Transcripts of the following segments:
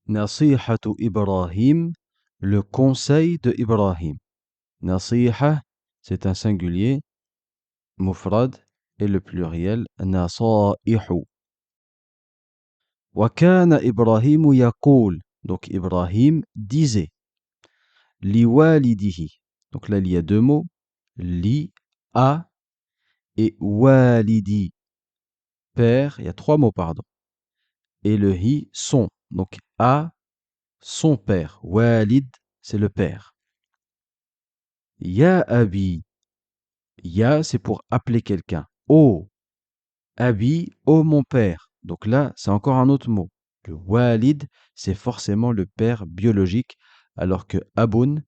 Nasihatu Ibrahim, le conseil de Ibrahim. Nasiha, c'est un singulier, mufrad, et le pluriel, nasaihu. Wa kana Ibrahim yaqul. Donc Ibrahim disait. Li walidihi. Donc là, il y a deux mots. Li, a, et walidi, père. Il y a trois mots, pardon. Et le hi, son. Donc a, son père. Walid, c'est le père. Ya abi. Ya, c'est pour appeler quelqu'un. Oh, abi, oh mon père. Donc là, c'est encore un autre mot. Le walid, c'est forcément le père biologique, alors que aboun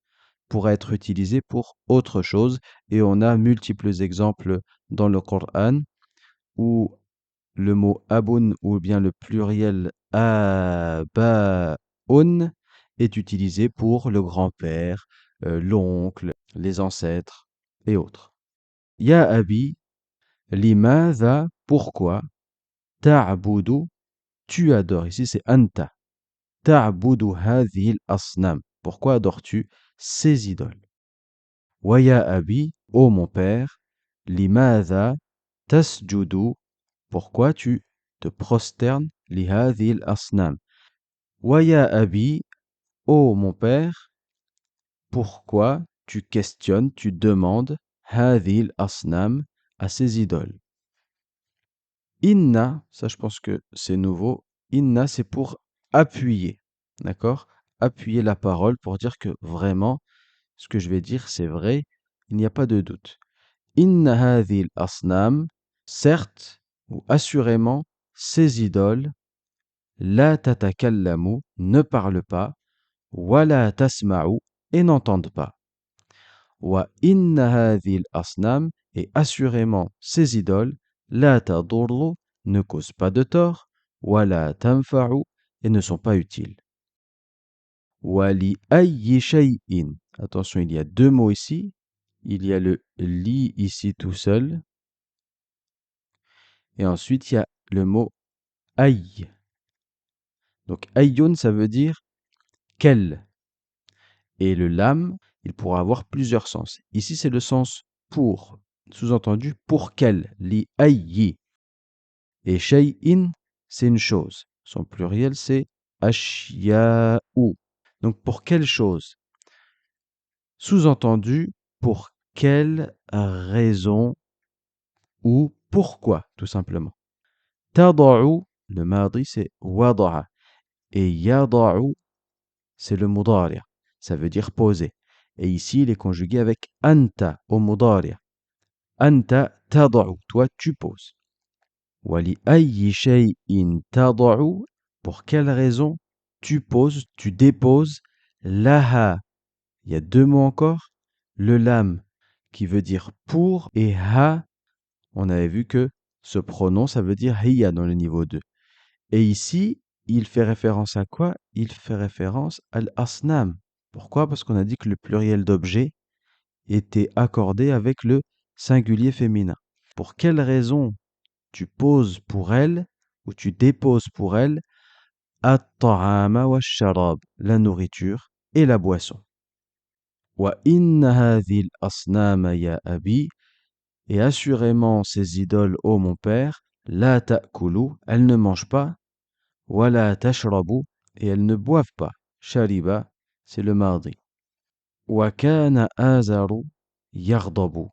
pourra être utilisé pour autre chose. Et on a multiples exemples dans le Coran où le mot aboun ou bien le pluriel abaun est utilisé pour le grand-père, l'oncle, les ancêtres et autres. Ya abi, limadha, pourquoi, ta'budu, tu adores. Ici c'est anta. Ta'budu hadhil asnam. Pourquoi adores-tu ces idoles? Wa ya abi, ô mon père, limadha tasjudu, pourquoi tu te prosternes li hadhil asnam. Wa ya abi, ô mon père, pourquoi tu questionnes, tu demandes hadhil asnam à ces idoles. Inna, ça je pense que c'est nouveau. Inna, c'est pour appuyer. D'accord? Appuyer la parole pour dire que vraiment, ce que je vais dire, c'est vrai. Il n'y a pas de doute. Inna hadhil asnam, certes ou assurément, ces idoles, la tatakallamu, ne parlent pas, wa la tasma'u, et n'entendent pas. Wa inna hadhil asnam, et assurément, ces idoles, la tadurru, ne causent pas de tort, wa la tanfa'u, et ne sont pas utiles. Wa li ayyi shay'in. Attention, il y a deux mots ici. Il y a le li ici tout seul. Et ensuite, il y a le mot aïe. Donc, aïyoun, ça veut dire quel. Et le lam, il pourra avoir plusieurs sens. Ici, c'est le sens pour. Sous-entendu, pour quel. Li aïyi. Et shay'in, c'est une chose. Son pluriel, c'est ashya'u. Donc, pour quelle chose? Sous-entendu, pour quelle raison ou pourquoi, tout simplement. Tada'u, le mardi, c'est wada'a. Et yada'u, c'est le mudari'. Ça veut dire poser. Et ici, il est conjugué avec anta au mudari'. Anta tada'u, toi tu poses. Wali ayyi shay'in tada'u, pour quelle raison tu poses, tu déposes laha. Il y a deux mots encore. Le lam qui veut dire pour et ha, on avait vu que ce pronom, ça veut dire hiya dans le niveau 2. Et ici, il fait référence à quoi? Il fait référence à l'asnam. Pourquoi? Parce qu'on a dit que le pluriel d'objet était accordé avec le singulier féminin. Pour quelle raison tu poses pour elle ou tu déposes pour elle at-ta'ama wa sharab, la nourriture et la boisson. Wa inna hadhil asnama ya abi, et assurément ces idoles, ô mon père, la ta'kulu, elles ne mangent pas, wa la tashrabu, et elles ne boivent pas. Shariba, c'est le mardi. Wa kana azaru yaghdabu.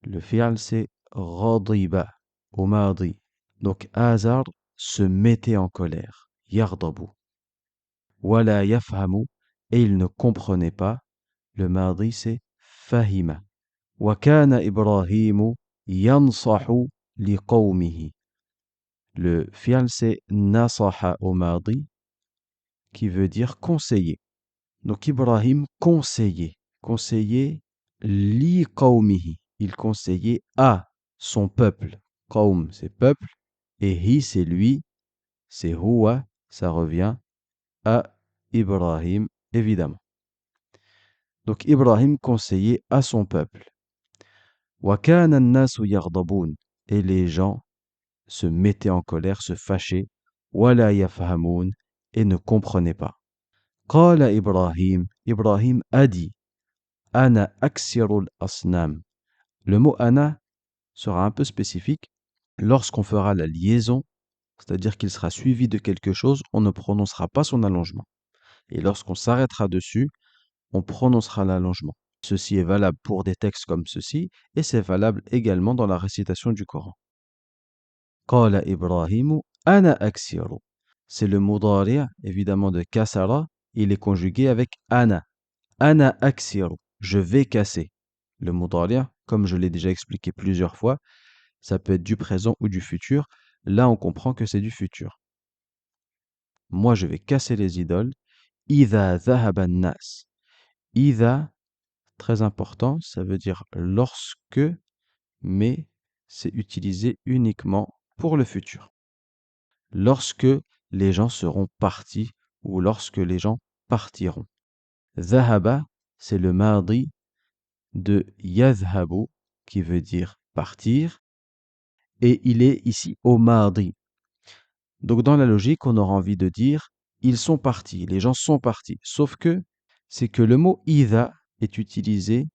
Le fi'al c'est ghadiba au mardi. Donc Azar se mettait en colère. Yaghdabu. Wa la yafhamu, et il ne comprenait pas. Le mardi c'est fahima. Wa kana Ibrahimu yansahu li qawmihi. Le fi'al c'est nasaha au mardi, qui veut dire conseiller. Donc Ibrahim conseillait. Conseillait li qawmihi. Il conseillait à son peuple. Qawm, c'est peuple. Et hi, c'est lui. C'est huwa, ça revient à Ibrahim, évidemment. Donc Ibrahim conseillait à son peuple. Wa kana an-nasu yaghdabun. Et les gens se mettaient en colère, se fâchaient. Wa la yafhamoun. et ne comprenait pas. Qala Ibrahim, Ibrahim a dit, Ana aksirul asnam. Le mot ana sera un peu spécifique. Lorsqu'on fera la liaison, c'est-à-dire qu'il sera suivi de quelque chose, on ne prononcera pas son allongement. Et lorsqu'on s'arrêtera dessus, on prononcera l'allongement. Ceci est valable pour des textes comme ceci, et c'est valable également dans la récitation du Coran. Qala Ibrahimu ana aksiru. C'est le mudari', évidemment de kasara, il est conjugué avec ana. Ana aksiru. Je vais casser. Le mudari', comme je l'ai déjà expliqué plusieurs fois, ça peut être du présent ou du futur. Là, on comprend que c'est du futur. Moi, je vais casser les idoles. Idha dhahaba nas. Idha, très important, ça veut dire lorsque, mais c'est utilisé uniquement pour le futur. Lorsque les gens seront partis ou lorsque les gens partiront. Dhahaba, c'est le mardi de yadhabu, qui veut dire partir, et il est ici au mardi. Donc dans la logique, on aura envie de dire ils sont partis, les gens sont partis. Sauf que c'est que le mot idha est utilisé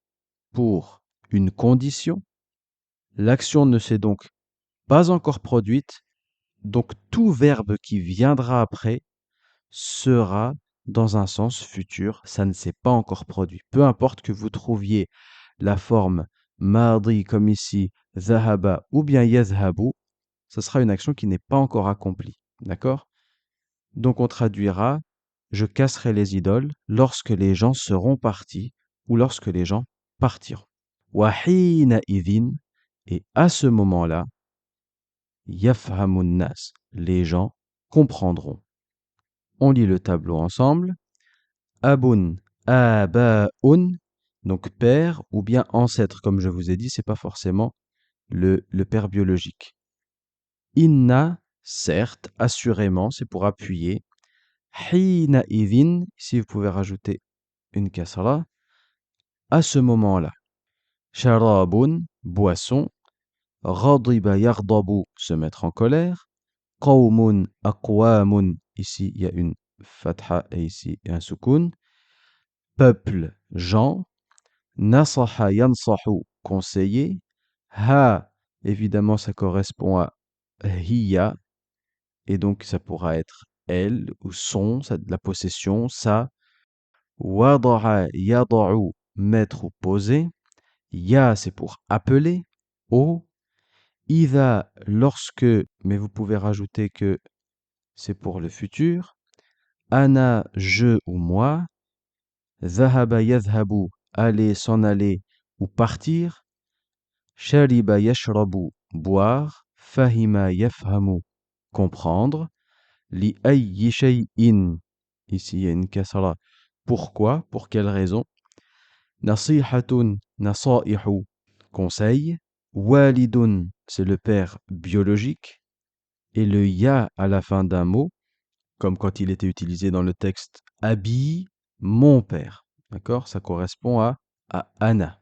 pour une condition. L'action ne s'est donc pas encore produite, donc tout verbe qui viendra après sera dans un sens futur, ça ne s'est pas encore produit. Peu importe que vous trouviez la forme mardi comme ici, zahaba ou bien yazhabu, ce sera une action qui n'est pas encore accomplie. D'accord? Donc on traduira je casserai les idoles lorsque les gens seront partis ou lorsque les gens partiront. Wahina idhin, et à ce moment-là, yafhamun nas, les gens comprendront. On lit le tableau ensemble. Abun, aba'un, donc père ou bien ancêtre, comme je vous ai dit, c'est pas forcément le père biologique. Inna, certes, assurément, c'est pour appuyer. Hina idhin, ici vous pouvez rajouter une kasra, à ce moment-là. Sharabun, boisson. Ghadiba yardabu, se mettre en colère. Qawmun, aqwamun, ici il y a une fatha et ici un soukoun. Peuple, gens. Nasaha yansahu, conseiller. Ha, évidemment, ça correspond à hiya, et donc ça pourra être elle ou son, ça, de la possession, ça. Wada'a yada'u, mettre ou poser. Ya, c'est pour appeler. O. Ida, lorsque, mais vous pouvez rajouter que c'est pour le futur. Ana, je ou moi. Zahaba yadhabu, aller, s'en aller ou partir. Shariba yashrabu, boire. Fahima yafhamu, comprendre. Li ayyi shay'in, ici il y a une kasra. Pourquoi? Pour quelle raison? Nasihatun, nasaihu, conseil. Walidun, c'est le père biologique. Et le ya à la fin d'un mot, comme quand il était utilisé dans le texte Abi, mon père. D'accord? Ça correspond à Anna.